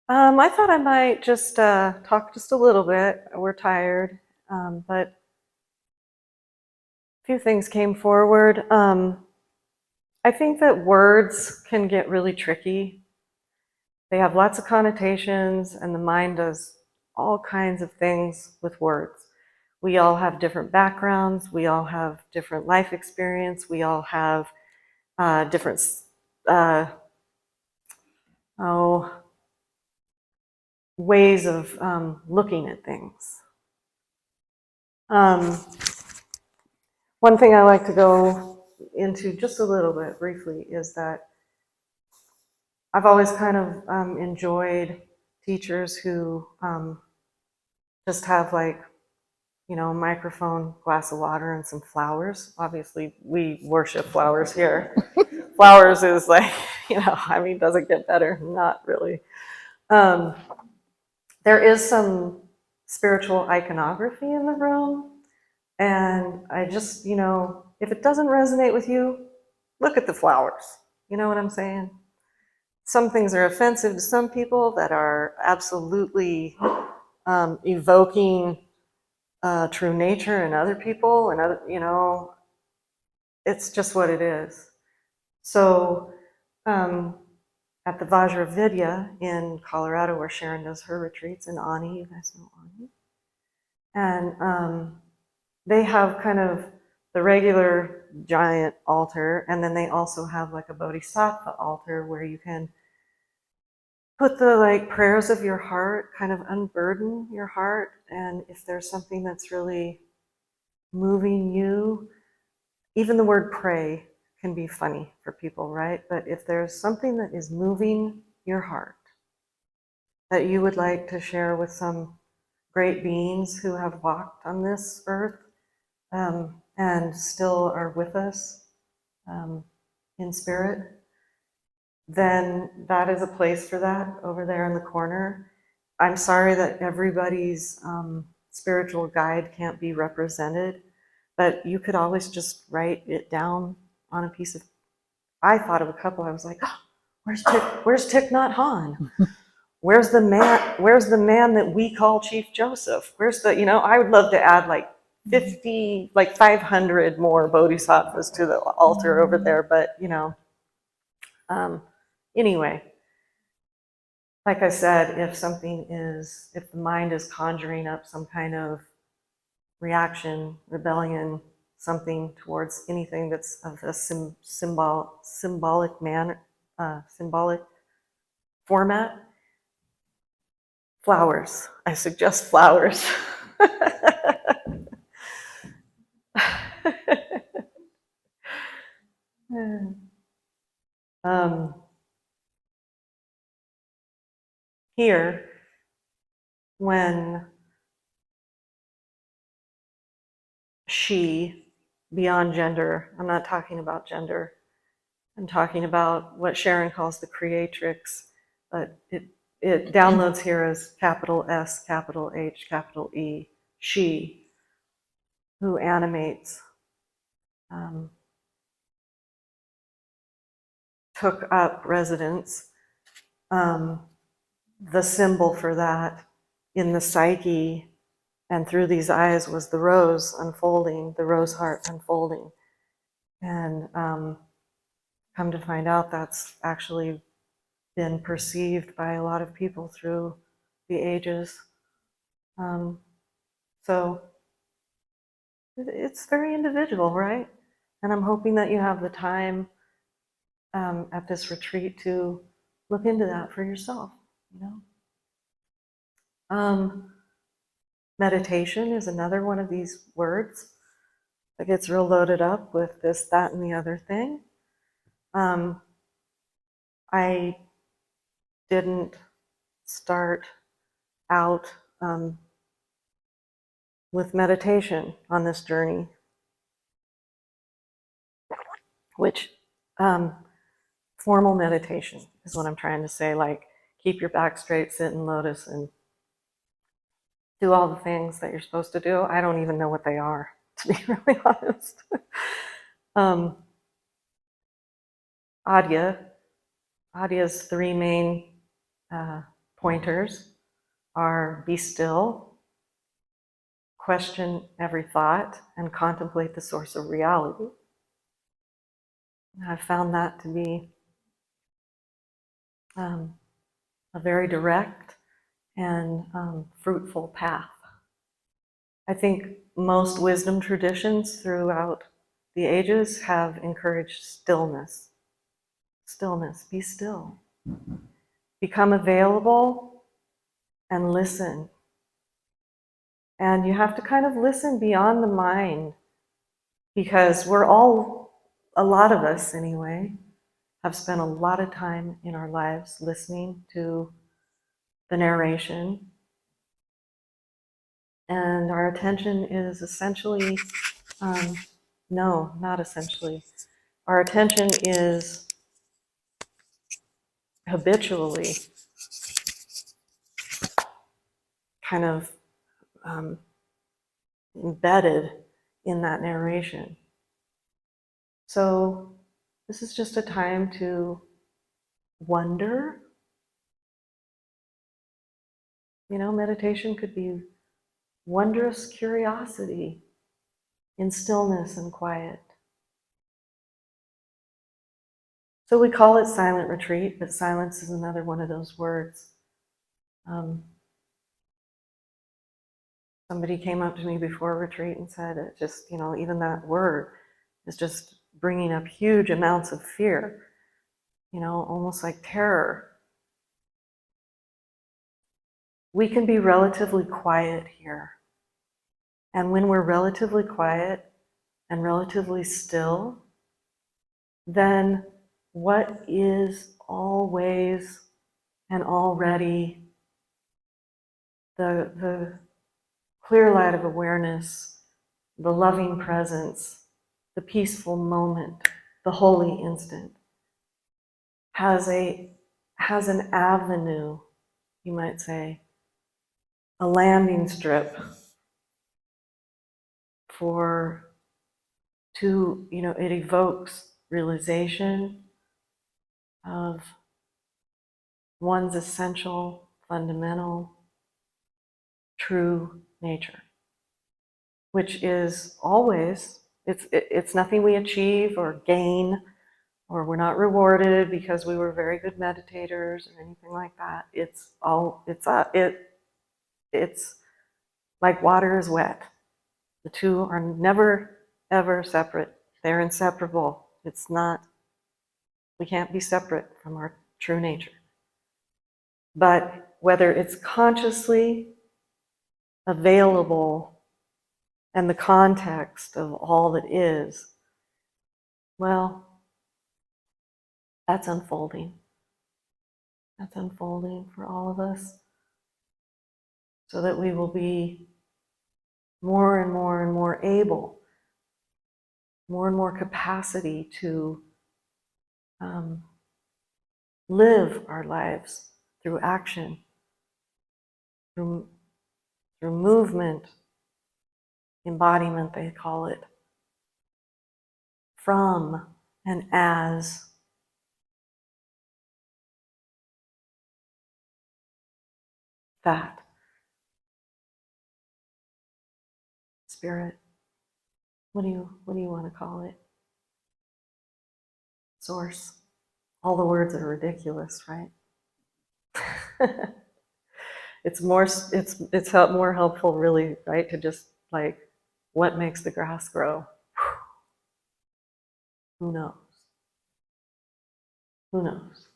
I thought I might just talk just a little bit. We're tired, but a few things came forward. I think that words can get really tricky. They have lots of connotations, and the mind does all kinds of things with words. We all have different backgrounds. We all have different life experience. We all have different, uh, oh, ways of looking at things. Um, One thing I like to go into just a little bit briefly is that I've always kind of enjoyed teachers who just have a microphone, glass of water, and some flowers. Obviously, we worship flowers here. Flowers is doesn't get better. Not really. Um, there is some spiritual iconography in the room. And I just, if it doesn't resonate with you, look at the flowers. You know what I'm saying? Some things are offensive to some people that are absolutely evoking true nature in other people, and it's just what it is. So at the Vajravidya in Colorado, where Sharon does her retreats, in Ani, you guys know Ani, and they have kind of the regular giant altar, and then they also have like a bodhisattva altar where you can put the prayers of your heart, kind of unburden your heart, and if there's something that's really moving you, even the word pray can be funny for people, right? But if there's something that is moving your heart that you would like to share with some great beings who have walked on this earth, and still are with us in spirit, then that is a place for that over there in the corner. I'm sorry that everybody's spiritual guide can't be represented, but you could always just write it down on a piece of. I thought of a couple. I was like, oh, where's Thich Nhat Hanh? Where's the man? Where's the man that we call Chief Joseph? Where's the? I would love to add 50, 500 more bodhisattvas to the altar over there, but anyway, like I said, if the mind is conjuring up some kind of reaction, rebellion, something towards anything that's of a symbolic manner, symbolic format, flowers. I suggest flowers. Here, when she, beyond gender, I'm not talking about gender, I'm talking about what Sharon calls the creatrix, but it downloads here as capital S, capital H, capital E, she, who animates, took up residence. The symbol for that in the psyche and through these eyes was the rose unfolding, the rose heart unfolding. And come to find out, that's actually been perceived by a lot of people through the ages. So it's very individual, right? And I'm hoping that you have the time at this retreat to look into that for yourself, Meditation is another one of these words that gets real loaded up with this, that, and the other thing. I didn't start out with meditation on this journey, which formal meditation is what I'm trying to say, keep your back straight, sit in lotus, and do all the things that you're supposed to do. I don't even know what they are, to be really honest. Adya's three main pointers are be still, question every thought, and contemplate the source of reality. I've found that to be a very direct and fruitful path. I think most wisdom traditions throughout the ages have encouraged stillness. Stillness, be still. Become available and listen. And you have to kind of listen beyond the mind, because we're all, a lot of us anyway, have spent a lot of time in our lives listening to the narration. And our attention is essentially, no, not essentially. Our attention is habitually kind of embedded in that narration. So this is just a time to wonder. You know, meditation could be wondrous curiosity in stillness and quiet. So we call it silent retreat, but silence is another one of those words. Somebody came up to me before retreat and said, it just, you know, even that word is just bringing up huge amounts of fear, you know, almost like terror. We can be relatively quiet here. And when we're relatively quiet and relatively still, then what is always and already the clear light of awareness, the loving presence, the peaceful moment, the holy instant, has an avenue, you might say, a landing strip it evokes realization of one's essential, fundamental, true nature, which is always, it's nothing we achieve or gain, or we're not rewarded because we were very good meditators or anything like that. It's like water is wet. The two are never, ever separate. They're inseparable. We can't be separate from our true nature. But whether it's consciously available and the context of all that is, well, that's unfolding. That's unfolding for all of us, so that we will be more and more and more able, more and more capacity to live our lives through action, through movement, embodiment, they call it, from and as that spirit. What do you want to call it? Source. All the words are ridiculous, right? It's more helpful, really, right, to just like, what makes the grass grow? Who knows? Who knows?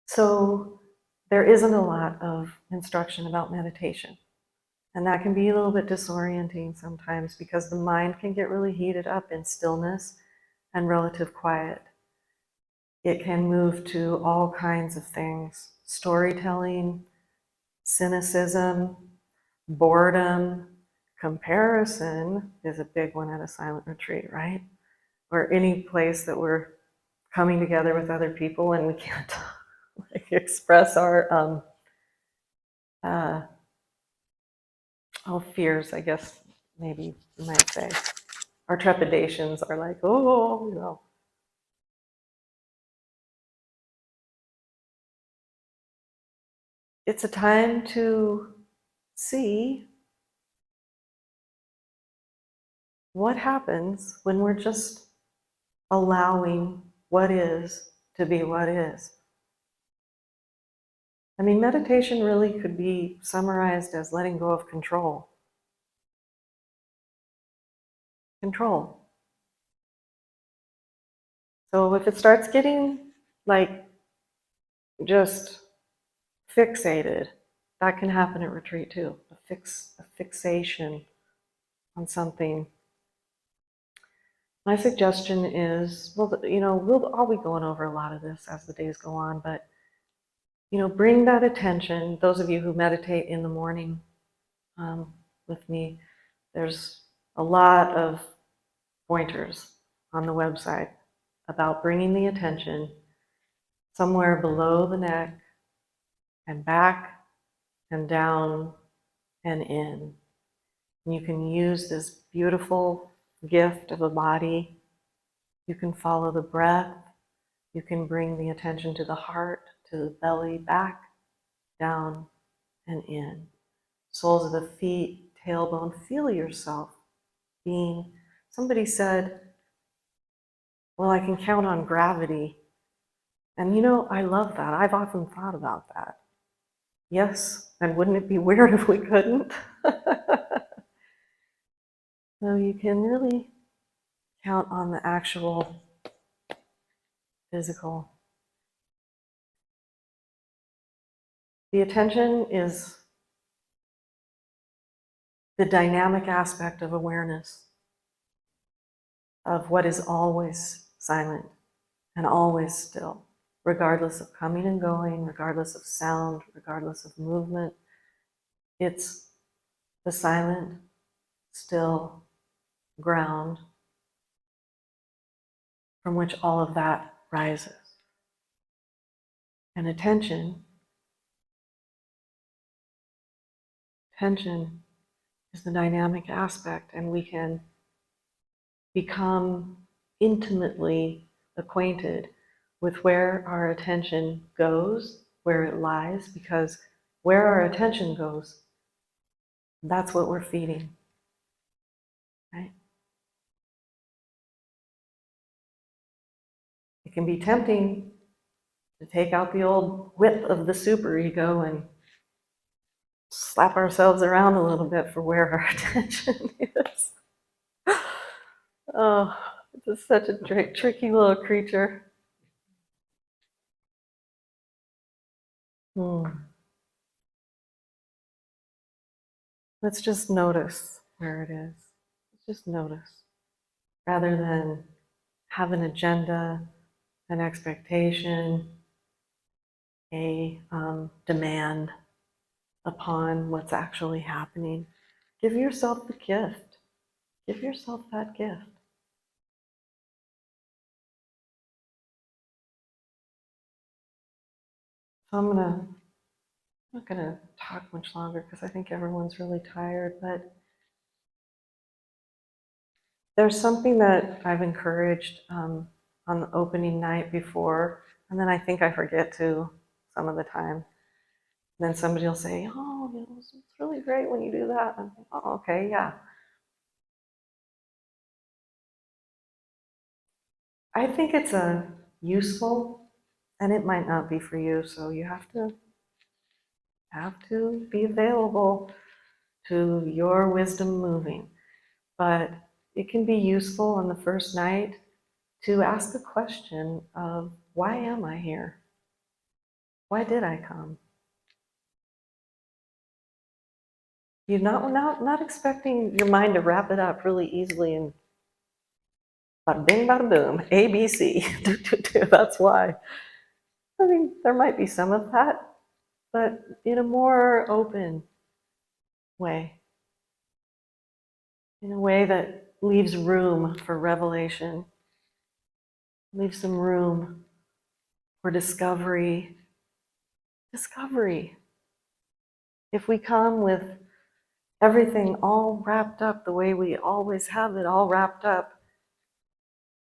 So there isn't a lot of instruction about meditation. And that can be a little bit disorienting sometimes, because the mind can get really heated up in stillness and relative quiet. It can move to all kinds of things: storytelling, cynicism, boredom, comparison is a big one at a silent retreat, right? Or any place that we're coming together with other people and we can't express our fears, I guess, maybe you might say, our trepidations are like, oh, It's a time to see what happens when we're just allowing what is to be what is. I mean, meditation really could be summarized as letting go of control. Control. So if it starts getting like just fixated, that can happen at retreat too. A fixation on something. My suggestion is, well, I'll be going over a lot of this as the days go on, but bring that attention. Those of you who meditate in the morning with me, there's a lot of pointers on the website about bringing the attention somewhere below the neck and back and down and in. And you can use this beautiful gift of a body. You can follow the breath. You can bring the attention to the heart, to the belly, back, down, and in. Soles of the feet, tailbone. Feel yourself being. Somebody said, well, I can count on gravity. And I love that. I've often thought about that. Yes, and wouldn't it be weird if we couldn't? So you can really count on the actual physical. The attention is the dynamic aspect of awareness, of what is always silent and always still, regardless of coming and going, regardless of sound, regardless of movement. It's the silent, still ground from which all of that rises. And attention is the dynamic aspect, and we can become intimately acquainted with where our attention goes, where it lies, because where our attention goes, that's what we're feeding, right? It can be tempting to take out the old whip of the superego and slap ourselves around a little bit for where our attention is. Oh, it's just such a tricky little creature. Let's just notice where it is. Let's just notice. Rather than have an agenda, an expectation, a demand upon what's actually happening. Give yourself the gift. Give yourself that gift. So I'm not gonna talk much longer because I think everyone's really tired, but there's something that I've encouraged on the opening night before, and then I think I forget to some of the time. And then somebody will say, oh, it's really great when you do that. I'm like, oh, okay, yeah. I think it's a useful, and it might not be for you, so you have to be available to your wisdom moving. But it can be useful on the first night to ask the question of, why am I here? Why did I come? You're not expecting your mind to wrap it up really easily and bada bing, bada boom, ABC. That's why. I mean, there might be some of that, but in a more open way, in a way that leaves room for revelation, leaves some room for discovery. Discovery. If we come with everything all wrapped up the way we always have it all wrapped up.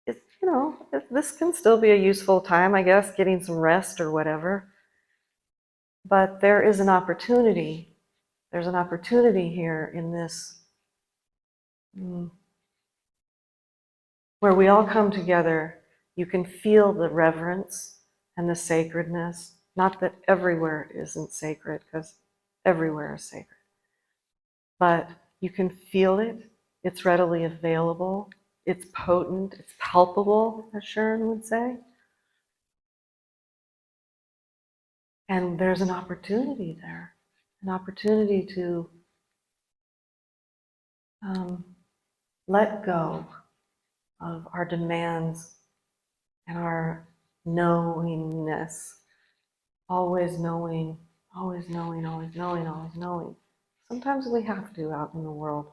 It's, this can still be a useful time, I guess, getting some rest or whatever. But there is an opportunity. There's an opportunity here in this, where we all come together. You can feel the reverence and the sacredness. Not that everywhere isn't sacred, because everywhere is sacred. But you can feel it. It's readily available. It's potent. It's palpable, as Sharon would say. And there's an opportunity there, an opportunity to let go of our demands and our knowingness, always knowing, always knowing, always knowing, always knowing. Sometimes we have to out in the world.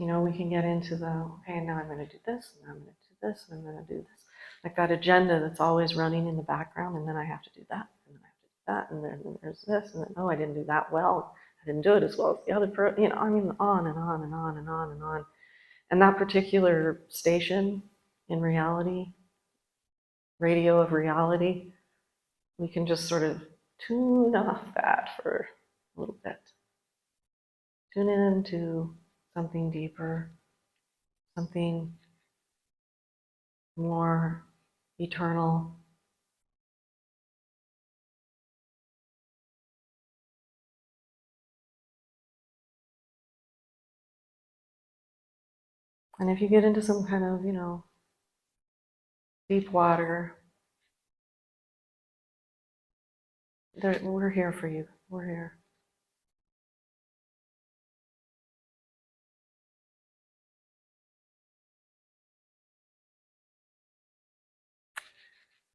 We can get into the, okay, now I'm going to do this, and I'm going to do this, and I'm going to do this. Like that agenda that's always running in the background, and then I have to do that, and then I have to do that, and then there's this, and then, oh, I didn't do that well. I didn't do it as well as the other person, I mean, on and on and on and on and on. And that particular station in reality, radio of reality, we can just sort of tune off that for a little bit. Tune into something deeper, something more eternal. And if you get into some kind of, deep water, we're here for you. We're here.